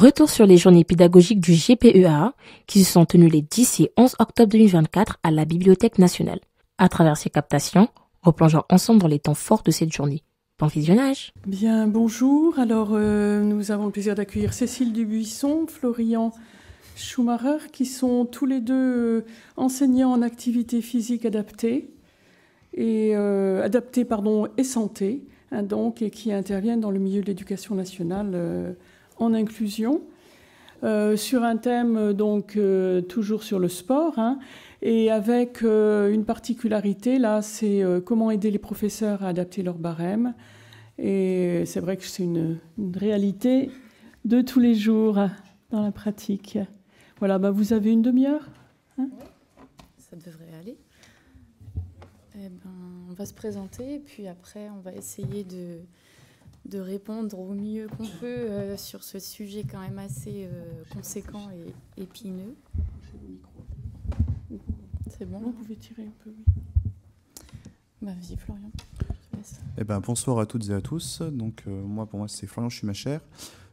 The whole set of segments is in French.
Retour sur les journées pédagogiques du GPEA qui se sont tenues les 10 et 11 octobre 2024 à la Bibliothèque nationale. À travers ces captations, replongeons ensemble dans les temps forts de cette journée. Bon visionnage. Bien, bonjour. Alors, nous avons le plaisir d'accueillir Cécile Dubuisson, Florian Schumacher, qui sont tous les deux enseignants en activité physique adaptée et santé, et qui interviennent dans le milieu de l'éducation nationale en inclusion, sur un thème toujours sur le sport, et avec une particularité, là, c'est comment aider les professeurs à adapter leur barème. Et c'est vrai que c'est une réalité de tous les jours dans la pratique. Voilà, vous avez une demi-heure, Oui, ça devrait aller. On va se présenter, et puis après, on va essayer de répondre au mieux qu'on peut sur ce sujet quand même assez conséquent et épineux. C'est bon? Vous pouvez tirer un peu, oui. Vas-y, Florian. Bonsoir à toutes et à tous. Pour moi, c'est Florian Schumacher.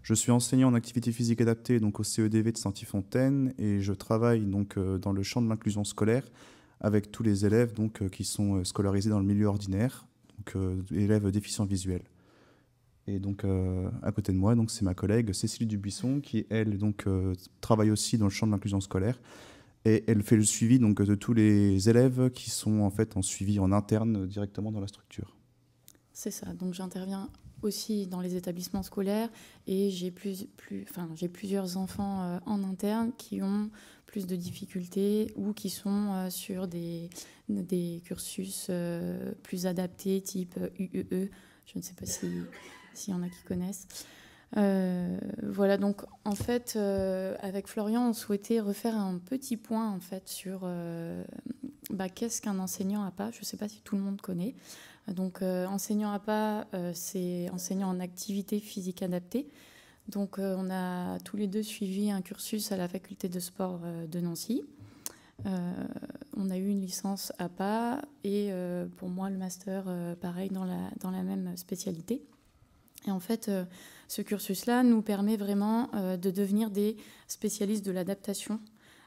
Je suis enseignant en activité physique adaptée au CEDV de Saint-Yves-Fontaine et je travaille dans le champ de l'inclusion scolaire avec tous les élèves qui sont scolarisés dans le milieu ordinaire, élèves déficients visuels. Et à côté de moi, c'est ma collègue Cécile Dubuisson qui, elle, travaille aussi dans le champ de l'inclusion scolaire. Et elle fait le suivi de tous les élèves qui sont en fait en suivi en interne directement dans la structure. C'est ça, donc j'interviens aussi dans les établissements scolaires et j'ai plusieurs enfants en interne qui ont plus de difficultés ou qui sont sur des cursus plus adaptés type UEE. Je ne sais pas s'il y en a qui connaissent. Voilà, donc en fait, avec Florian, on souhaitait refaire un petit point en fait sur qu'est-ce qu'un enseignant APA. Je ne sais pas si tout le monde connaît. Donc, enseignant APA, c'est enseignant en activité physique adaptée. Donc, on a tous les deux suivi un cursus à la faculté de sport de Nancy. On a eu une licence APA et pour moi, le master, pareil, dans la même spécialité. Et en fait, ce cursus-là nous permet vraiment de devenir des spécialistes de l'adaptation.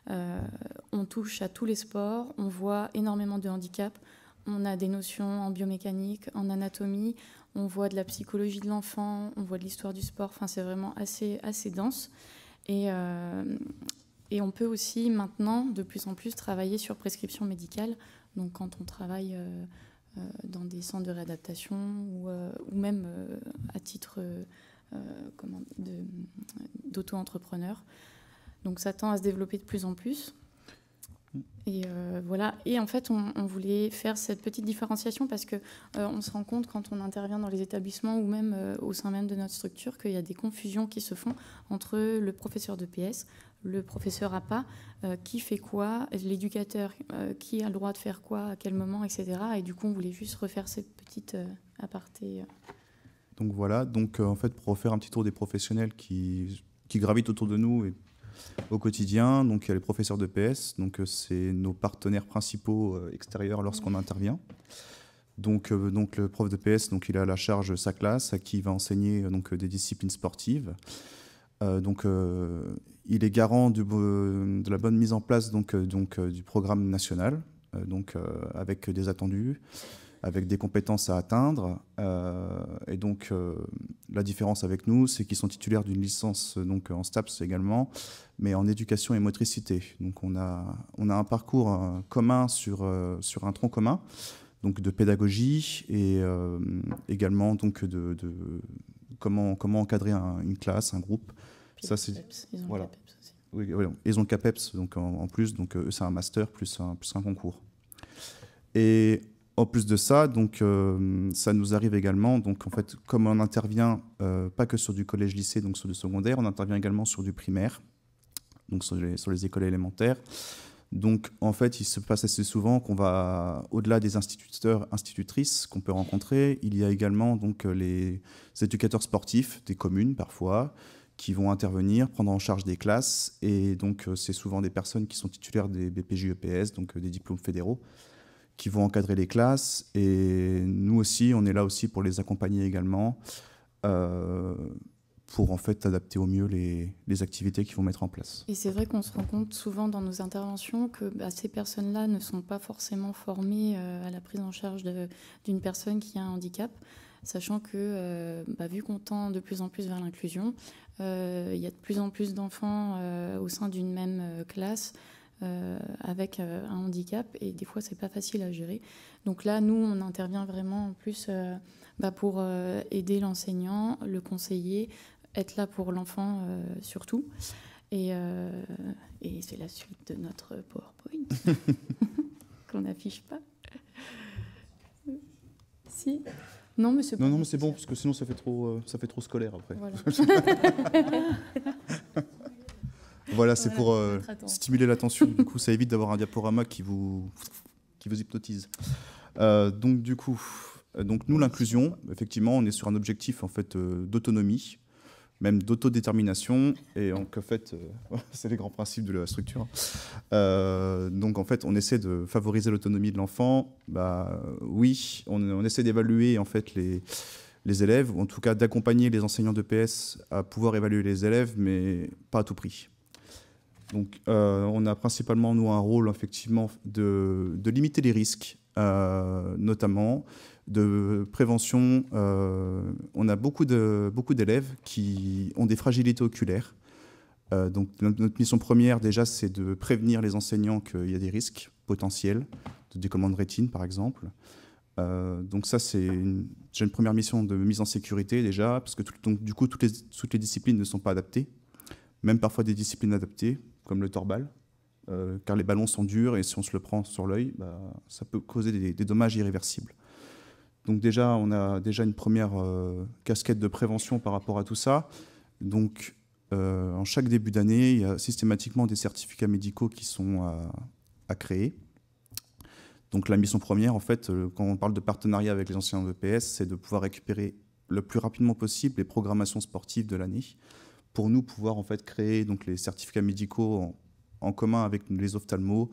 On touche à tous les sports, on voit énormément de handicaps. On a des notions en biomécanique, en anatomie, on voit de la psychologie de l'enfant, on voit de l'histoire du sport. Enfin, c'est vraiment assez dense. Et on peut aussi maintenant, de plus en plus, travailler sur prescription médicale. Donc, quand on travaille dans des centres de réadaptation ou même à titre d'auto-entrepreneur. Donc, ça tend à se développer de plus en plus. Et voilà. Et en fait, on voulait faire cette petite différenciation parce que on se rend compte quand on intervient dans les établissements ou même au sein même de notre structure qu'il y a des confusions qui se font entre le professeur de PS, le professeur APA, qui fait quoi, l'éducateur qui a le droit de faire quoi, à quel moment, etc. Et du coup, on voulait juste refaire cette petite aparté. Donc voilà. En fait, pour refaire un petit tour des professionnels qui gravitent autour de nous et au quotidien, il y a les professeurs de PS, c'est nos partenaires principaux extérieurs lorsqu'on intervient. Le prof de PS, il a à la charge sa classe, à qui il va enseigner des disciplines sportives. Il est garant de la bonne mise en place du programme national, avec des attendus, avec des compétences à atteindre. La différence avec nous, c'est qu'ils sont titulaires d'une licence en STAPS également, mais en éducation et motricité. Donc on a un parcours commun sur un tronc commun, de pédagogie et également de comment encadrer une classe, un groupe. Ça, c'est voilà. Oui, ils ont le CAPEPS en plus, eux c'est un master plus un concours. Et en plus de ça, ça nous arrive également, en fait, comme on intervient pas que sur du collège-lycée, sur du secondaire, on intervient également sur du primaire, sur les écoles élémentaires. En fait, il se passe assez souvent qu'on va, au-delà des instituteurs, institutrices qu'on peut rencontrer, il y a également les éducateurs sportifs des communes parfois, qui vont intervenir, prendre en charge des classes, et c'est souvent des personnes qui sont titulaires des BPJ-EPS, des diplômes fédéraux, qui vont encadrer les classes, et nous aussi, on est là aussi pour les accompagner également, pour en fait adapter au mieux les activités qu'ils vont mettre en place. Et c'est vrai qu'on se rend compte souvent dans nos interventions que ces personnes-là ne sont pas forcément formées à la prise en charge d'une personne qui a un handicap, sachant que vu qu'on tend de plus en plus vers l'inclusion, il y a de plus en plus d'enfants au sein d'une même classe avec un handicap, et des fois c'est pas facile à gérer. Donc là, nous, on intervient vraiment en plus pour aider l'enseignant, le conseiller, être là pour l'enfant surtout. Et c'est la suite de notre PowerPoint qu'on n'affiche pas. Si. Non, mais c'est bon. Non, mais c'est bon, parce que sinon ça fait trop scolaire après. Voilà. Voilà, c'est pour stimuler l'attention. Du coup, ça évite d'avoir un diaporama qui vous hypnotise. Donc, du coup, nous, l'inclusion, effectivement, on est sur un objectif en fait d'autonomie, même d'autodétermination, et donc en fait, c'est les grands principes de la structure. Donc, en fait, on essaie de favoriser l'autonomie de l'enfant. Oui, on essaie d'évaluer en fait les élèves, ou en tout cas d'accompagner les enseignants d'EPS à pouvoir évaluer les élèves, mais pas à tout prix. Donc, on a principalement, nous, un rôle, effectivement, de limiter les risques, notamment de prévention. On a beaucoup d'élèves qui ont des fragilités oculaires. Donc, notre mission première, déjà, c'est de prévenir les enseignants qu'il y a des risques potentiels de décollement de rétine, par exemple. Donc ça, c'est déjà une première mission de mise en sécurité, déjà, parce que du coup, toutes les disciplines ne sont pas adaptées, même parfois des disciplines adaptées, comme le torbal, car les ballons sont durs et si on se le prend sur l'œil, ça peut causer des dommages irréversibles. Donc déjà, on a déjà une première casquette de prévention par rapport à tout ça. Donc, en chaque début d'année, il y a systématiquement des certificats médicaux qui sont à créer. Donc la mission première, en fait, quand on parle de partenariat avec les enseignants d'EPS, c'est de pouvoir récupérer le plus rapidement possible les programmations sportives de l'année, pour nous pouvoir en fait créer donc les certificats médicaux en commun avec les ophtalmos,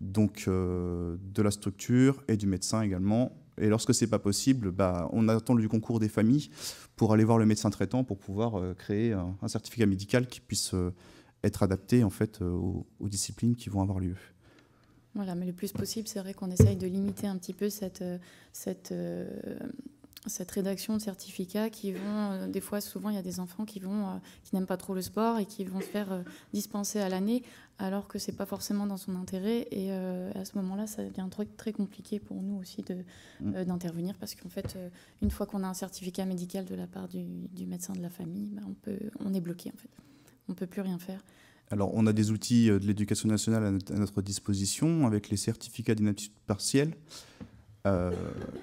donc de la structure et du médecin également. Et lorsque c'est pas possible, on attend du concours des familles pour aller voir le médecin traitant pour pouvoir créer un certificat médical qui puisse être adapté en fait aux disciplines qui vont avoir lieu. Voilà, mais le plus possible, c'est vrai qu'on essaye de limiter un petit peu cette rédaction de certificats qui vont, des fois, souvent, il y a des enfants qui n'aiment pas trop le sport et qui vont se faire dispenser à l'année, alors que c'est pas forcément dans son intérêt. Et à ce moment-là, ça devient très compliqué pour nous aussi d'intervenir, parce qu'en fait, une fois qu'on a un certificat médical de la part du médecin de la famille, on est bloqué, en fait. On peut plus rien faire. Alors, on a des outils de l'éducation nationale à notre disposition, avec les certificats d'inaptitude partielle,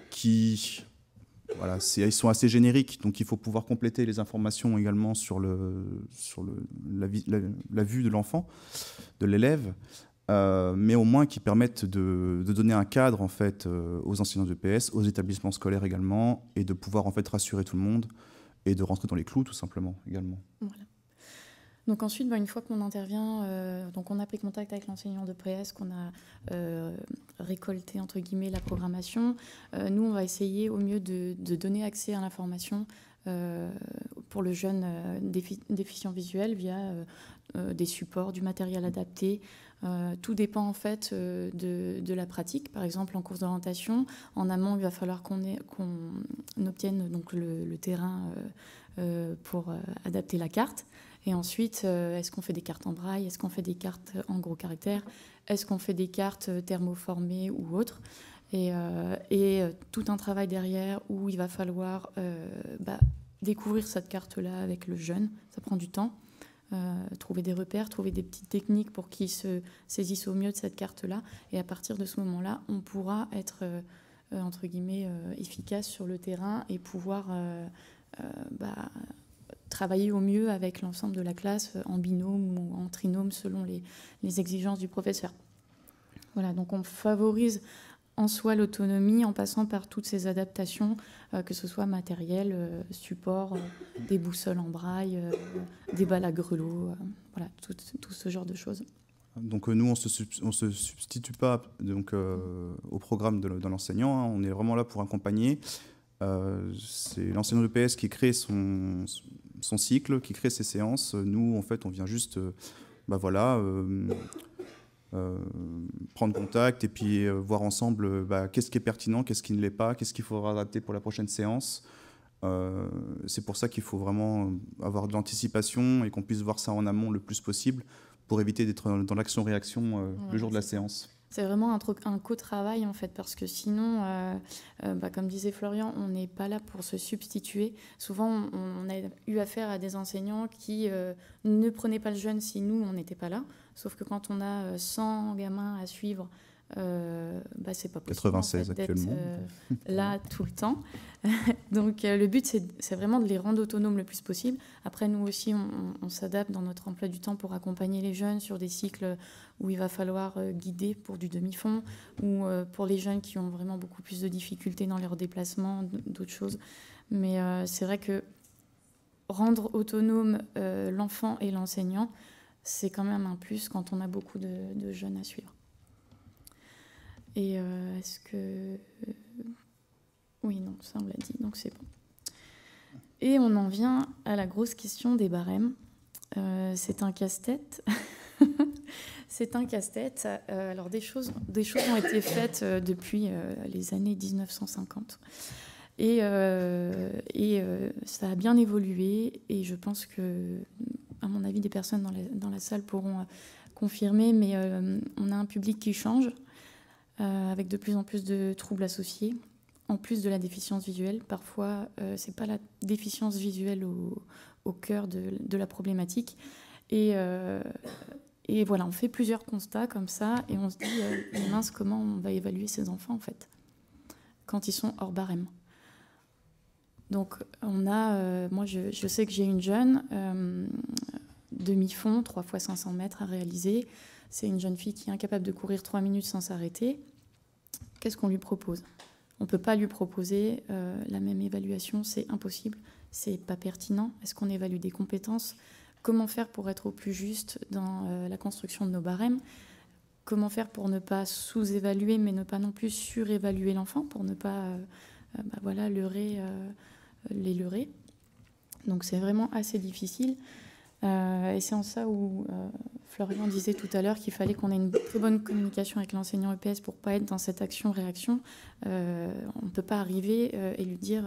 qui... Voilà, ils sont assez génériques, donc il faut pouvoir compléter les informations également sur la vue de l'enfant, de l'élève, mais au moins qui permettent de donner un cadre en fait aux enseignants d'EPS, aux établissements scolaires également, et de pouvoir en fait rassurer tout le monde et de rentrer dans les clous tout simplement également. Voilà. Donc ensuite, une fois qu'on intervient, donc on a pris contact avec l'enseignant de PS, qu'on a récolté entre guillemets la programmation. Nous, on va essayer au mieux de donner accès à l'information pour le jeune déficient visuel via des supports, du matériel adapté. Tout dépend en fait de la pratique. Par exemple, en course d'orientation, en amont, il va falloir qu'on obtienne donc le terrain pour adapter la carte. Et ensuite, est-ce qu'on fait des cartes en braille? Est-ce qu'on fait des cartes en gros caractères? Est-ce qu'on fait des cartes thermoformées ou autres? Et tout un travail derrière où il va falloir découvrir cette carte-là avec le jeune. Ça prend du temps. Trouver des repères, trouver des petites techniques pour qu'il se saisisse au mieux de cette carte-là. Et à partir de ce moment-là, on pourra être, entre guillemets, efficace sur le terrain et pouvoir... travailler au mieux avec l'ensemble de la classe en binôme ou en trinôme selon les exigences du professeur. Voilà, donc on favorise en soi l'autonomie en passant par toutes ces adaptations, que ce soit matériel, support, des boussoles en braille, des balles à grelots, voilà, tout ce genre de choses. Donc nous, on se substitue pas donc, au programme de l'enseignant, hein, on est vraiment là pour accompagner. C'est l'enseignant de PS qui crée son son cycle, qui crée ses séances. Nous, en fait, on vient juste prendre contact et puis voir ensemble qu'est-ce qui est pertinent, qu'est-ce qui ne l'est pas, qu'est-ce qu'il faudra adapter pour la prochaine séance. C'est pour ça qu'il faut vraiment avoir de l'anticipation et qu'on puisse voir ça en amont le plus possible pour éviter d'être dans l'action-réaction le jour de la séance. C'est vraiment un co-travail en fait, parce que sinon, comme disait Florian, on n'est pas là pour se substituer. Souvent, on a eu affaire à des enseignants qui ne prenaient pas le jeune si nous, on n'était pas là. Sauf que quand on a 100 gamins à suivre, c'est pas possible 96 en fait, actuellement. d'être là tout le temps. Donc le but, c'est vraiment de les rendre autonomes le plus possible. Après, nous aussi, on s'adapte dans notre emploi du temps pour accompagner les jeunes sur des cycles où il va falloir guider pour du demi-fond, ou pour les jeunes qui ont vraiment beaucoup plus de difficultés dans leurs déplacements, d'autres choses. Mais c'est vrai que rendre autonome l'enfant et l'enseignant, c'est quand même un plus quand on a beaucoup de jeunes à suivre. Et est-ce que... Oui, non, ça on l'a dit, donc c'est bon. Et on en vient à la grosse question des barèmes. C'est un casse-tête. C'est un casse-tête. Alors des choses ont été faites depuis les années 1950. Et ça a bien évolué. Et je pense que, à mon avis, des personnes dans la salle pourront confirmer, mais on a un public qui change, avec de plus en plus de troubles associés, en plus de la déficience visuelle. Parfois, c'est pas la déficience visuelle au cœur de la problématique. Et voilà, on fait plusieurs constats comme ça, et on se dit, mince, comment on va évaluer ces enfants, en fait, quand ils sont hors barème. Donc, on a... moi, je sais que j'ai une jeune, demi-fond, 3 fois 500 mètres à réaliser. C'est une jeune fille qui est incapable de courir 3 minutes sans s'arrêter. Qu'est-ce qu'on lui propose ? On ne peut pas lui proposer la même évaluation, c'est impossible, c'est pas pertinent. Est-ce qu'on évalue des compétences ? Comment faire pour être au plus juste dans la construction de nos barèmes ? Comment faire pour ne pas sous-évaluer, mais ne pas non plus surévaluer l'enfant, pour ne pas les leurrer. Donc c'est vraiment assez difficile. Et c'est en ça où Florian disait tout à l'heure qu'il fallait qu'on ait une très bonne communication avec l'enseignant EPS pour ne pas être dans cette action-réaction. On ne peut pas arriver et lui dire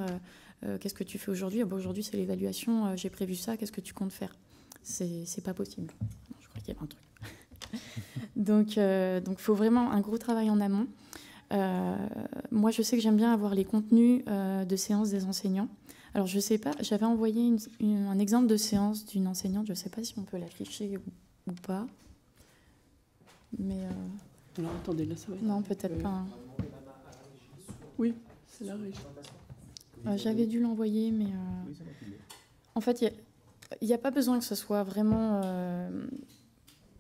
qu'est-ce que tu fais aujourd'hui ? Aujourd'hui, c'est l'évaluation, j'ai prévu ça, qu'est-ce que tu comptes faire ? C'est pas possible. Je crois qu'il y avait un truc. Donc, faut vraiment un gros travail en amont. Moi, je sais que j'aime bien avoir les contenus de séances des enseignants. Alors, je ne sais pas, j'avais envoyé un exemple de séance d'une enseignante, je ne sais pas si on peut l'afficher ou pas. Mais alors, attendez, là, ça va être... Non, peut-être pas. Hein. Oui, c'est la régie. J'avais dû l'envoyer, mais... En fait, il n'y a pas besoin que ce soit vraiment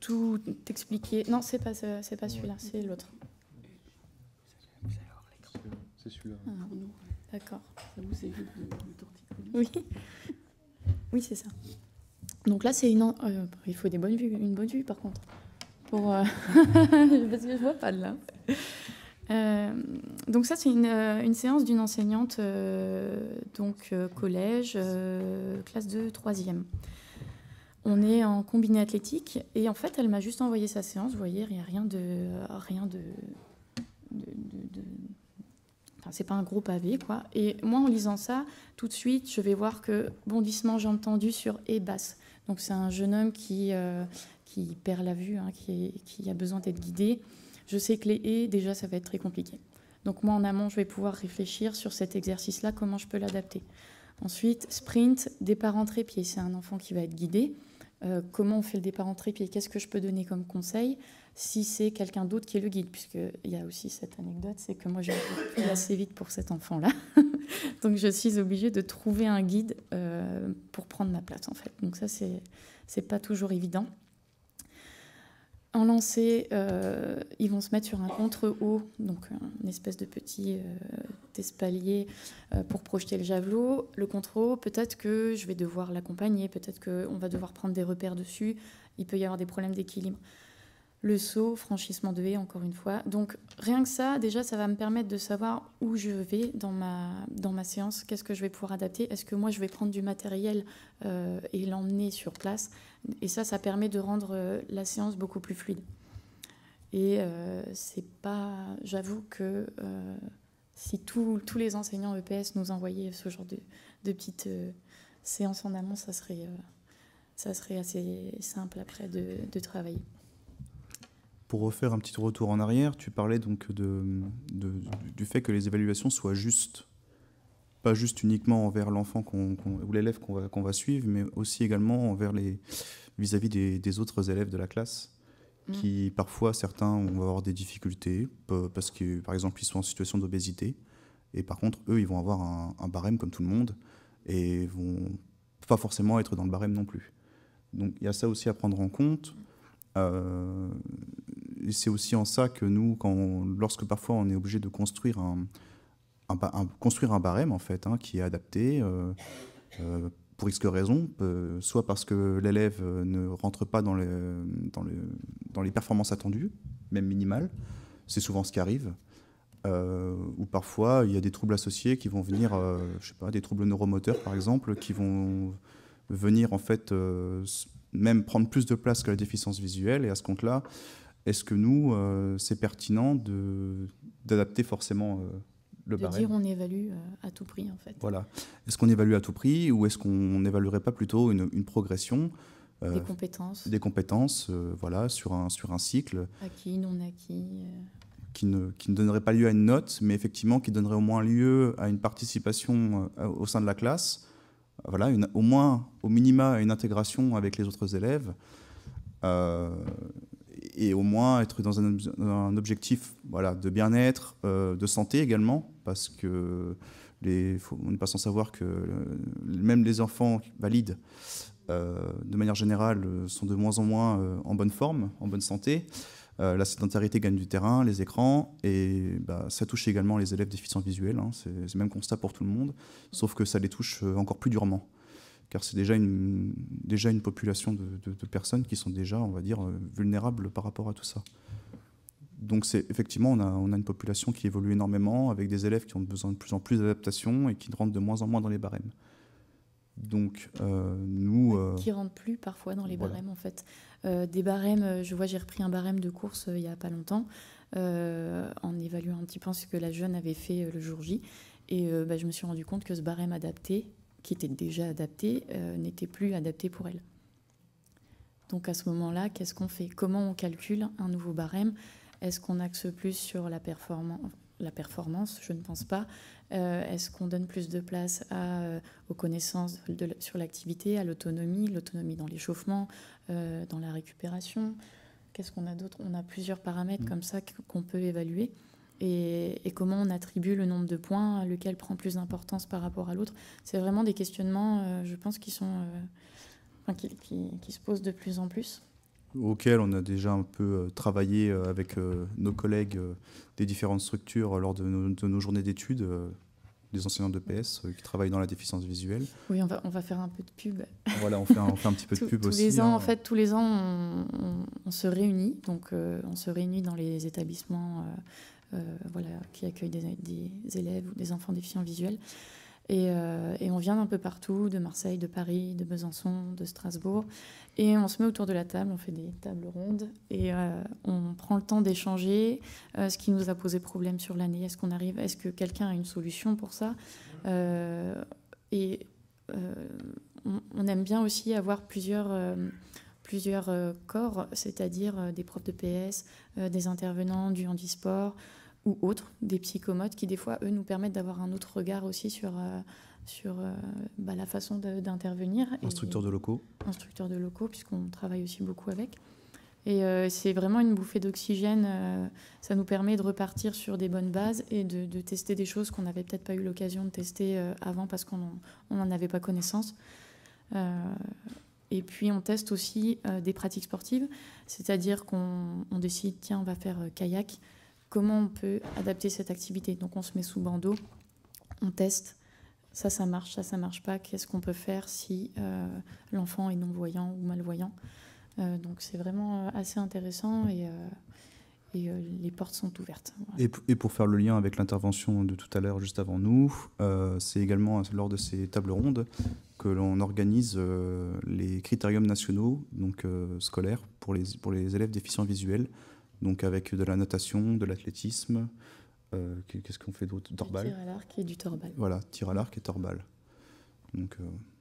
tout expliqué. Non, c'est pas celui-là, c'est l'autre. C'est celui-là. Ah, d'accord. Ça vous évite de torticolis. Oui. Oui, c'est ça. Donc là, c'est il faut une bonne vue par contre. Parce que je vois pas de là. Donc ça, c'est une séance d'une enseignante, collège, classe de 3e. On est en combiné athlétique et en fait, elle m'a juste envoyé sa séance. Vous voyez, il n'y a rien de Enfin, c'est pas un gros pavé, quoi. Et moi, en lisant ça, tout de suite, je vais voir que bondissement, jambes tendues sur et basse. Donc, c'est un jeune homme qui perd la vue, hein, qui a besoin d'être guidé. Je sais que les haies, déjà, ça va être très compliqué. Donc, moi, en amont, je vais pouvoir réfléchir sur cet exercice-là, comment je peux l'adapter. Ensuite, sprint, départ en trépied. C'est un enfant qui va être guidé. Comment on fait le départ en trépied ? Qu'est-ce que je peux donner comme conseil ? Si c'est quelqu'un d'autre qui est le guide, puisqu'il y a aussi cette anecdote, c'est que moi, j'ai couru assez vite pour cet enfant-là. Donc, je suis obligée de trouver un guide pour prendre ma place, en fait. Donc, ça, c'est pas toujours évident. En lancer, ils vont se mettre sur un contre-haut, donc une espèce de petit espalier pour projeter le javelot. Le contre-haut, peut-être que je vais devoir l'accompagner, peut-être qu'on va devoir prendre des repères dessus. Il peut y avoir des problèmes d'équilibre. le saut, franchissement de haie, encore une fois. Donc rien que ça, déjà, ça va me permettre de savoir où je vais dans ma séance, qu'est-ce que je vais pouvoir adapter. Est-ce que moi, je vais prendre du matériel et l'emmener sur place? Et ça permet de rendre la séance beaucoup plus fluide. Et c'est pas... J'avoue que si tous les enseignants EPS nous envoyaient ce genre de petites séances en amont, ça serait assez simple après de travailler. Pour refaire un petit retour en arrière, tu parlais donc du fait que les évaluations soient justes. Pas juste uniquement envers l'enfant ou l'élève qu'on va suivre, mais aussi également vis-à-vis des autres élèves de la classe, qui parfois, certains vont avoir des difficultés, parce que, par exemple, ils sont en situation d'obésité, et par contre, eux, ils vont avoir un barème comme tout le monde, et vont pas forcément être dans le barème non plus. Donc il y a ça aussi à prendre en compte. Et c'est aussi en ça que nous, lorsque parfois on est obligé de construire construire un barème en fait, qui est adapté pour X raisons, soit parce que l'élève ne rentre pas dans les performances attendues, même minimales, c'est souvent ce qui arrive, ou parfois il y a des troubles associés qui vont venir, je sais pas, des troubles neuromoteurs par exemple, qui vont venir en fait même prendre plus de place que la déficience visuelle, et à ce compte-là, est-ce que nous, c'est pertinent d'adapter forcément le barème ? De dire on évalue à tout prix, en fait. Voilà. Est-ce qu'on évalue à tout prix, ou est-ce qu'on n'évaluerait pas plutôt une progression Des compétences. Voilà, sur un cycle. Acquis, non acquis. Qui ne donnerait pas lieu à une note, mais effectivement qui donnerait au moins lieu à une participation au sein de la classe. Voilà, au minima, une intégration avec les autres élèves. Et au moins être dans un objectif, voilà, de bien-être, de santé également, parce que on n'est pas sans savoir que même les enfants valides, de manière générale, sont de moins en moins en bonne forme, en bonne santé. La sédentarité gagne du terrain, les écrans, et ça touche également les élèves déficients visuels. C'est le même constat pour tout le monde, sauf que ça les touche encore plus durement, car c'est déjà une population de personnes qui sont déjà, on va dire, vulnérables par rapport à tout ça. Donc effectivement, on a une population qui évolue énormément, avec des élèves qui ont besoin de plus en plus d'adaptation et qui rentrent de moins en moins dans les barèmes. Donc qui rentrent plus parfois dans les barèmes, voilà. en fait. Des barèmes, j'ai repris un barème de course il n'y a pas longtemps, en évaluant un petit peu ce que la jeune avait fait le jour J. Et je me suis rendu compte que ce barème adapté, qui était déjà adapté, n'était plus adapté pour elle. Donc à ce moment-là, qu'est-ce qu'on fait? Comment on calcule un nouveau barème? Est-ce qu'on axe plus sur la performance? Je ne pense pas. Est-ce qu'on donne plus de place aux connaissances sur l'activité, à l'autonomie dans l'échauffement, dans la récupération? Qu'est-ce qu'on a d'autre? On a plusieurs paramètres comme ça qu'on peut évaluer. Et comment on attribue le nombre de points, lequel prend plus d'importance par rapport à l'autre. C'est vraiment des questionnements, je pense, qui se posent de plus en plus. Auquel on a déjà un peu travaillé avec nos collègues des différentes structures lors de nos journées d'études, des enseignants d'EPS qui travaillent dans la déficience visuelle. Oui, on va faire un peu de pub. Voilà, on fait un petit peu de pub aussi. Tous les ans, on se réunit. Donc, on se réunit dans les établissements qui accueillent des élèves ou des enfants déficients visuels. Et on vient d'un peu partout, de Marseille, de Paris, de Besançon, de Strasbourg. Et on se met autour de la table, on fait des tables rondes et on prend le temps d'échanger ce qui nous a posé problème sur l'année. Est-ce que quelqu'un a une solution pour ça? On aime bien aussi avoir plusieurs corps, c'est-à-dire des profs de PS, des intervenants du handisport, ou autres, des psychomotes qui, des fois, eux, nous permettent d'avoir un autre regard aussi sur la façon d'intervenir. Instructeurs de locaux. Instructeurs de locaux, puisqu'on travaille aussi beaucoup avec. Et c'est vraiment une bouffée d'oxygène. Ça nous permet de repartir sur des bonnes bases et de tester des choses qu'on n'avait peut-être pas eu l'occasion de tester avant parce qu'on n'en avait pas connaissance. Et puis, on teste aussi des pratiques sportives, c'est-à-dire qu'on décide, tiens, on va faire kayak. Comment on peut adapter cette activité? Donc, on se met sous bandeau, on teste. Ça marche pas. Qu'est-ce qu'on peut faire si l'enfant est non-voyant ou malvoyant? Donc c'est vraiment assez intéressant et les portes sont ouvertes. Voilà. Et pour faire le lien avec l'intervention de tout à l'heure, juste avant nous, c'est également lors de ces tables rondes que l'on organise les critériums nationaux donc, scolaires pour les élèves déficients visuels, donc avec de la natation, de l'athlétisme, qu'est-ce qu'on fait d'autre? Torbal. Du tir à l'arc et du torbal. Voilà, tir à l'arc et torbal. Donc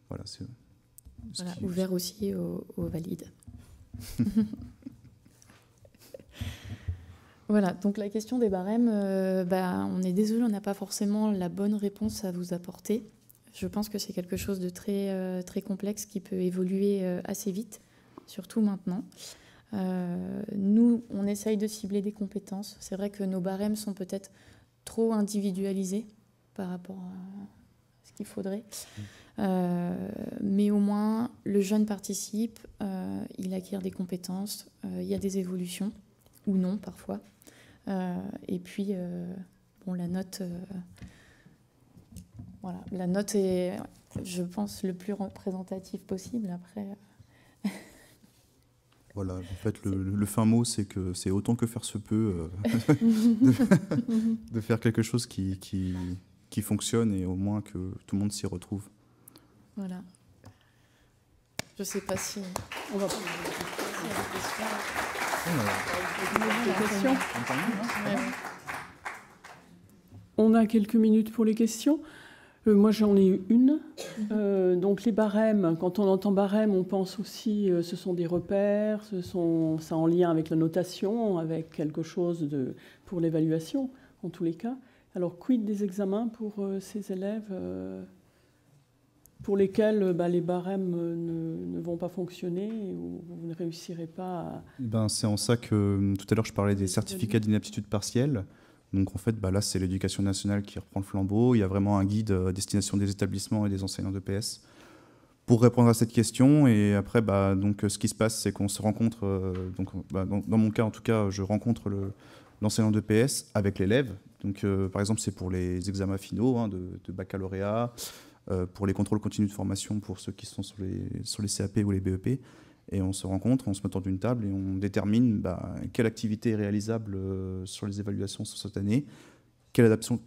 voilà, c'est... Voilà, ouvert aussi aux valides. Voilà, donc la question des barèmes, on est désolé, on n'a pas forcément la bonne réponse à vous apporter. Je pense que c'est quelque chose de très, très complexe qui peut évoluer assez vite, surtout maintenant. Nous, on essaye de cibler des compétences. C'est vrai que nos barèmes sont peut-être trop individualisés par rapport à ce qu'il faudrait. Mais au moins, le jeune participe, il acquiert des compétences, il y a des évolutions, ou non parfois. Et puis, la note, voilà, la note est, je pense, le plus représentatif possible. Après, voilà, en fait, le fin mot, c'est que c'est autant que faire se peut de faire quelque chose qui fonctionne et au moins que tout le monde s'y retrouve. Voilà. Je ne sais pas si on va prendre des questions. On a quelques minutes pour les questions. Moi, j'en ai eu une. Donc, les barèmes, quand on entend barème, on pense aussi, ce sont des repères, ça en lien avec la notation, avec quelque chose pour l'évaluation, en tous les cas. Alors, quid des examens pour ces élèves pour lesquels les barèmes ne vont pas fonctionner ou vous ne réussirez pas à... C'est en ça que tout à l'heure je parlais des certificats d'inaptitude partielle. Donc en fait, là c'est l'éducation nationale qui reprend le flambeau. Il y a vraiment un guide à destination des établissements et des enseignants d'EPS pour répondre à cette question. Et après, donc, ce qui se passe, c'est qu'on se rencontre, dans mon cas en tout cas, je rencontre l'enseignant d'EPS avec l'élève. Donc par exemple, c'est pour les examens finaux de baccalauréat, pour les contrôles continus de formation pour ceux qui sont sur les CAP ou les BEP. Et on se rencontre, on se met autour d'une table et on détermine quelle activité est réalisable sur les évaluations sur cette année, quelle adaptation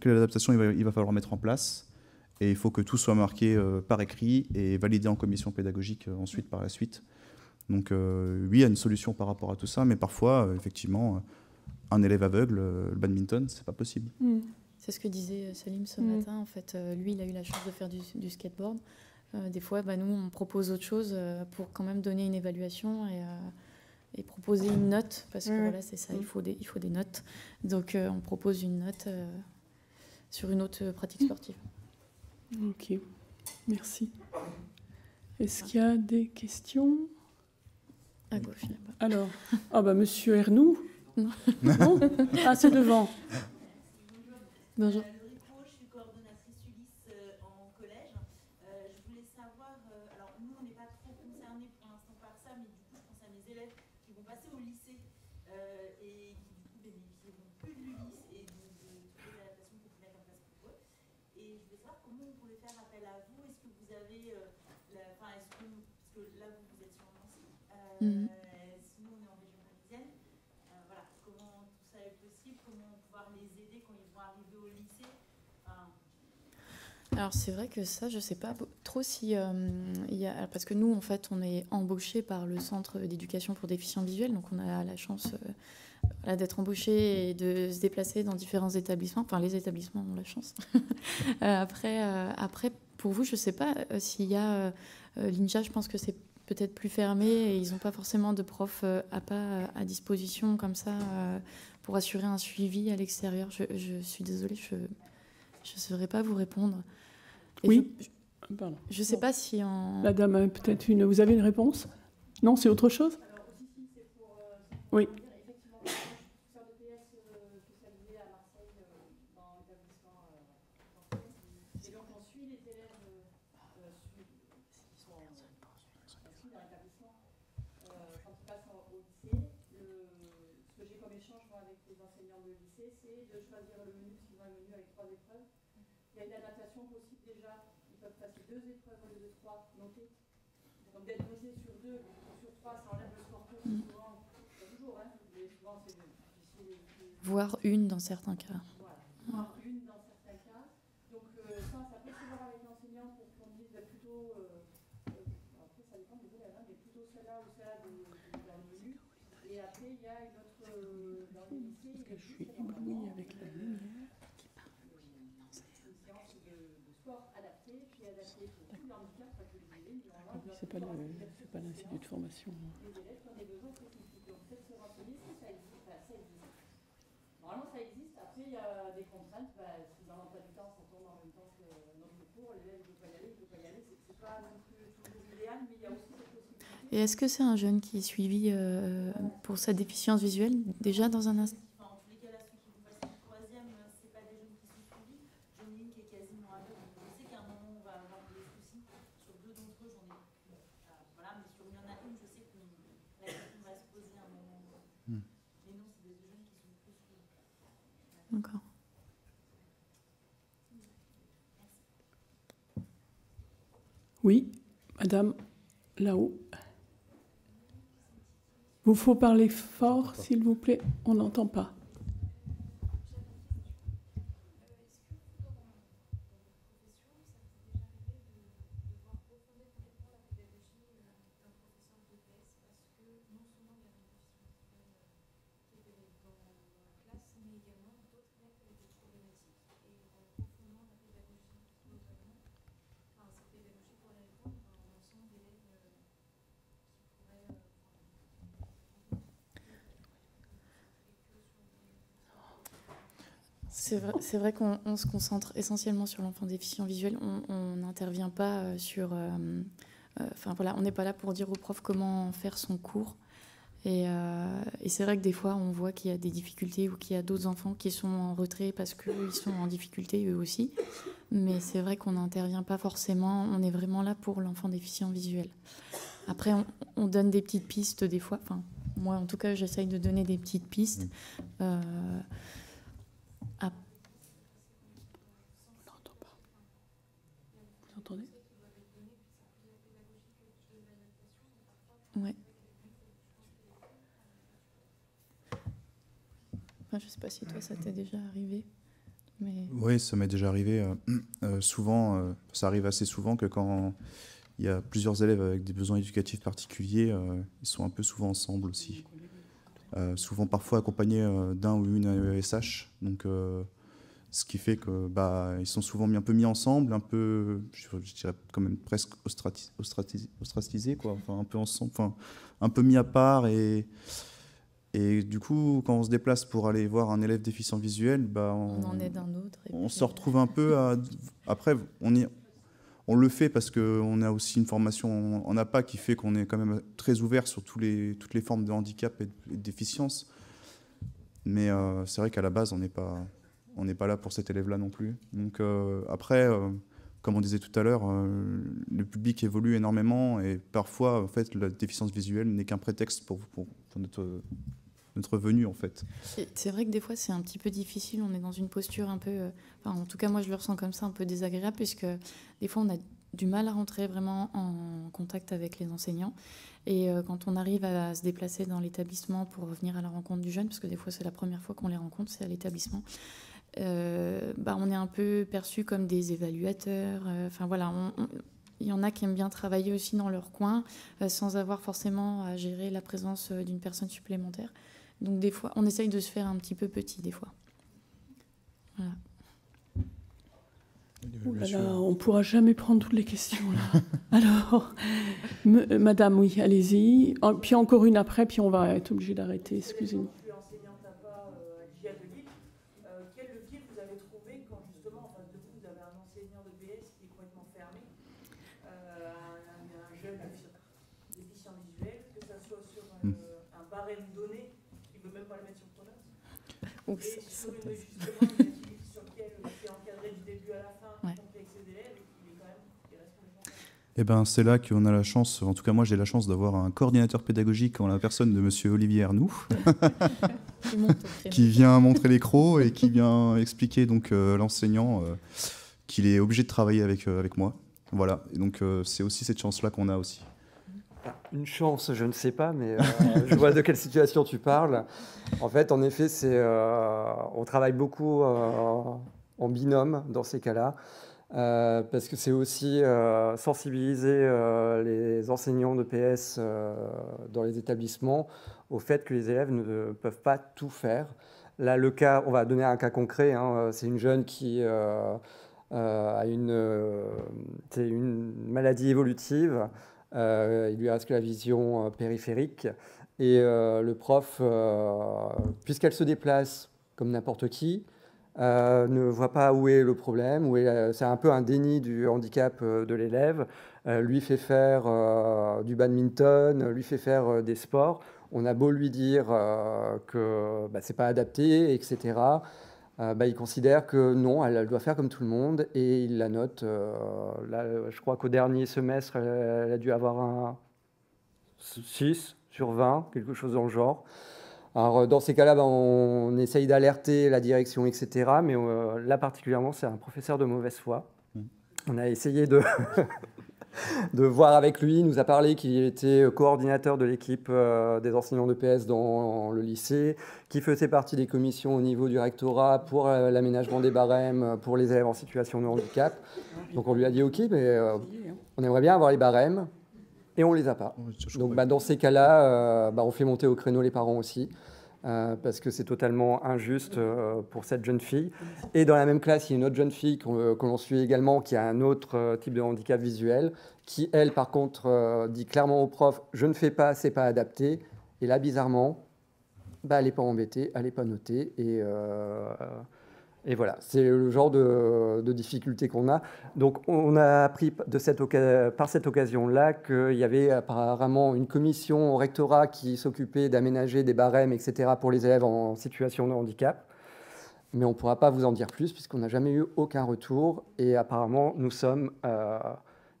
il va falloir mettre en place. Et il faut que tout soit marqué par écrit et validé en commission pédagogique ensuite par la suite. Donc oui, il y a une solution par rapport à tout ça, mais parfois, effectivement, un élève aveugle, le badminton, c'est pas possible. C'est ce que disait Salim ce matin. En fait, lui, il a eu la chance de faire du skateboard. Des fois, nous, on propose autre chose pour quand même donner une évaluation et proposer une note, parce que voilà, c'est ça, il faut des notes. Donc, on propose une note sur une autre pratique sportive. Ok, merci. Est-ce qu'il y a des questions? À gauche, là-bas. Alors, Monsieur Ernoux. Non. Non. Ah, c'est devant. Bonjour. Rico, je suis coordonnatrice Ulysse en collège. Je voulais savoir, alors nous on n'est pas trop concernés pour l'instant par ça, mais du coup je pense à mes élèves qui vont passer au lycée et qui du coup bénéficieront plus de l'Ulysse et de toutes les adaptations que vous mettez en place pour eux. Et je voulais savoir comment on pouvait faire appel à vous. Est-ce que vous avez, parce que là vous êtes sur Nancy, sinon on est en région parisienne. Voilà, comment tout ça est possible, comment pouvoir les aider quand ils vont arriver au lycée. Alors c'est vrai que ça, je ne sais pas trop si il y a, parce que nous en fait on est embauchés par le centre d'éducation pour déficients visuels, donc on a la chance d'être embauchés et de se déplacer dans différents établissements. Enfin les établissements ont la chance. Après pour vous, je ne sais pas s'il y a l'INJA, je pense que c'est peut-être plus fermé et ils n'ont pas forcément de profs à disposition comme ça pour assurer un suivi à l'extérieur. Je suis désolée, je ne saurais pas vous répondre. Et oui. Je ne sais pas si en... La dame a peut-être une... Vous avez une réponse? Non, c'est autre chose? Alors aussi, c'est pour... oui. Effectivement, je suis professeur de PS spécialisé à Marseille dans l'établissement français. Et donc, on suit les élèves qui sont inscrits dans l'établissement quand ils passent au lycée. Ce que j'ai comme échange moi, avec les enseignants de lycée, c'est de choisir le menu, parce qu'ils ont un menu avec 3 épreuves. Il y a une adaptation possible déjà. Ils peuvent passer 2 épreuves au lieu de 3 notées. Donc d'être noté sur 2 ou sur 3, ça enlève le score voire une dans certains cas. Voilà, voire une dans certains cas. Donc ça peut se voir avec l'enseignant pour qu'on dise plutôt, après ça dépend des élèves, mais plutôt celle-là ou celle-là dans le menu. Et après il y a une autre dans le lycée. Parce que je suis éblouie avec la lumière. Une séance de sport adaptée, puis adaptée pour tout le handicap, pas que les élèves. C'est pas l'institut de formation. Les élèves qui ont des besoins spécifiques. Donc peut-être se renseigner si ça existe. Enfin, ça existe. Normalement ça existe. Après il y a des contraintes. Si dans l'emploi du temps ça tombe en même temps que notre cours, l'élève ne peut pas y aller, il ne peut pas y aller. C'est pas non plus toujours idéal, mais il y a aussi cette possibilité. Et est-ce que c'est un jeune qui est suivi pour sa déficience visuelle déjà dans un instant? En tous les cas, là, ceux qui vont passer le troisième, c'est pas des jeunes qui sont suivis. J'en ai une qui est quasiment aveugle. Je sais qu'à un moment, on va avoir des soucis. Sur deux d'entre eux, j'en ai. Voilà, mais il y en a une, je sais que la question va se poser à un moment. Mais non, c'est des jeunes qui sont plus suivis. D'accord. Oui, madame, là-haut. Vous faut parler fort, s'il vous plaît. On n'entend pas. C'est vrai qu'on se concentre essentiellement sur l'enfant déficient visuel. On n'intervient pas sur... voilà, on n'est pas là pour dire au prof comment faire son cours. Et c'est vrai que des fois, on voit qu'il y a des difficultés ou qu'il y a d'autres enfants qui sont en retrait parce qu'ils sont en difficulté eux aussi. Mais c'est vrai qu'on n'intervient pas forcément. On est vraiment là pour l'enfant déficient visuel. Après, on donne des petites pistes des fois. Enfin, moi, en tout cas, j'essaye de donner des petites pistes. On n'entend pas. Vous entendez? Ouais. Enfin, je ne sais pas si toi, ça t'est déjà arrivé. Mais... Oui, ça m'est déjà arrivé. Souvent, ça arrive assez souvent que quand il y a plusieurs élèves avec des besoins éducatifs particuliers, ils sont un peu souvent ensemble aussi. Souvent parfois accompagnés d'un ou une AESH. Donc, ce qui fait que ils sont souvent un peu mis ensemble, un peu, je dirais quand même presque ostracisés, quoi. Enfin, un peu ensemble, enfin, un peu mis à part. Et du coup, quand on se déplace pour aller voir un élève déficient visuel, on en aide un autre. On se retrouve un peu à... Après, on le fait parce qu'on a aussi une formation en APA qui fait qu'on est quand même très ouvert sur toutes les formes de handicap et de déficience. Mais c'est vrai qu'à la base, on n'est pas là pour cet élève-là non plus. Donc après, comme on disait tout à l'heure, le public évolue énormément et parfois, en fait, la déficience visuelle n'est qu'un prétexte pour notre venue, en fait. C'est vrai que des fois, c'est un petit peu difficile. On est dans une posture un peu... en tout cas, moi, je le ressens comme ça, un peu désagréable, puisque des fois, on a du mal à rentrer vraiment en contact avec les enseignants. Et quand on arrive à se déplacer dans l'établissement pour venir à la rencontre du jeune, parce que des fois, c'est la première fois qu'on les rencontre, c'est à l'établissement, on est un peu perçus comme des évaluateurs. Il y en a qui aiment bien travailler aussi dans leur coin, sans avoir forcément à gérer la présence d'une personne supplémentaire. Donc des fois, on essaye de se faire un petit peu petit, des fois. Voilà. Oh là là, on ne pourra jamais prendre toutes les questions, là. Alors, madame, oui, allez-y. Puis encore une après, puis on va être obligé d'arrêter, excusez-moi. Je suis enseignante APA à GIA de Lille. Quel levier vous avez trouvé quand justement, en face de vous, vous avez un enseignant de BS qui est complètement fermé, un jeune déficient visuel, que ça soit sur un barème donné, qui ne veut même pas le mettre sur Pronote, et sur une activité sur laquelle c'est encadré du début à la fin, y compris avec ses élèves, et qu'il est quand même Eh ben, c'est là qu'on a la chance, en tout cas moi j'ai la chance d'avoir un coordinateur pédagogique en la personne de monsieur Olivier Arnoux, qui vient montrer les crocs et qui vient expliquer donc l'enseignant qu'il est obligé de travailler avec moi. Voilà, et donc c'est aussi cette chance-là qu'on a aussi. Une chance, je ne sais pas, mais je vois de quelle situation tu parles. En fait, en effet, on travaille beaucoup en binôme dans ces cas-là, parce que c'est aussi sensibiliser les enseignants de PS dans les établissements au fait que les élèves ne peuvent pas tout faire. Là, le cas, on va donner un cas concret, hein, c'est une jeune qui a une maladie évolutive. Il lui reste que la vision périphérique. Et le prof, puisqu'elle se déplace comme n'importe qui, ne voit pas où est le problème. C'est un peu un déni du handicap de l'élève. Lui fait faire du badminton, lui fait faire des sports. On a beau lui dire que c'est pas adapté, etc. Il considère que non, elle doit faire comme tout le monde et il la note. Là, je crois qu'au dernier semestre, elle a dû avoir un 6 sur 20, quelque chose dans le genre. Alors, dans ces cas-là, on essaye d'alerter la direction, etc. Mais là, particulièrement, c'est un professeur de mauvaise foi. On a essayé de voir avec lui. Il nous a parlé qu'il était coordinateur de l'équipe des enseignants de PS dans le lycée, qui faisait partie des commissions au niveau du rectorat pour l'aménagement des barèmes pour les élèves en situation de handicap. Donc on lui a dit OK, mais on aimerait bien avoir les barèmes et on ne les a pas. Donc dans ces cas-là, on fait monter au créneau les parents aussi. Parce que c'est totalement injuste pour cette jeune fille. Et dans la même classe, il y a une autre jeune fille que l'on suit également, qui a un autre type de handicap visuel, qui, elle, par contre, dit clairement au prof « je ne fais pas, c'est pas adapté ». Et là, bizarrement, elle n'est pas embêtée, elle n'est pas notée. Et voilà, c'est le genre de difficulté qu'on a. Donc, on a appris par cette occasion-là qu'il y avait apparemment une commission au rectorat qui s'occupait d'aménager des barèmes, etc., pour les élèves en situation de handicap. Mais on ne pourra pas vous en dire plus, puisqu'on n'a jamais eu aucun retour. Et apparemment, nous sommes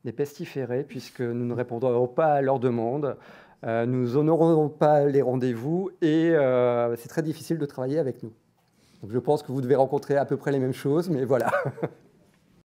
des pestiférés, puisque nous ne répondrons pas à leurs demandes. Nous n'honorerons pas les rendez-vous. Et c'est très difficile de travailler avec nous. Donc je pense que vous devez rencontrer à peu près les mêmes choses, mais voilà.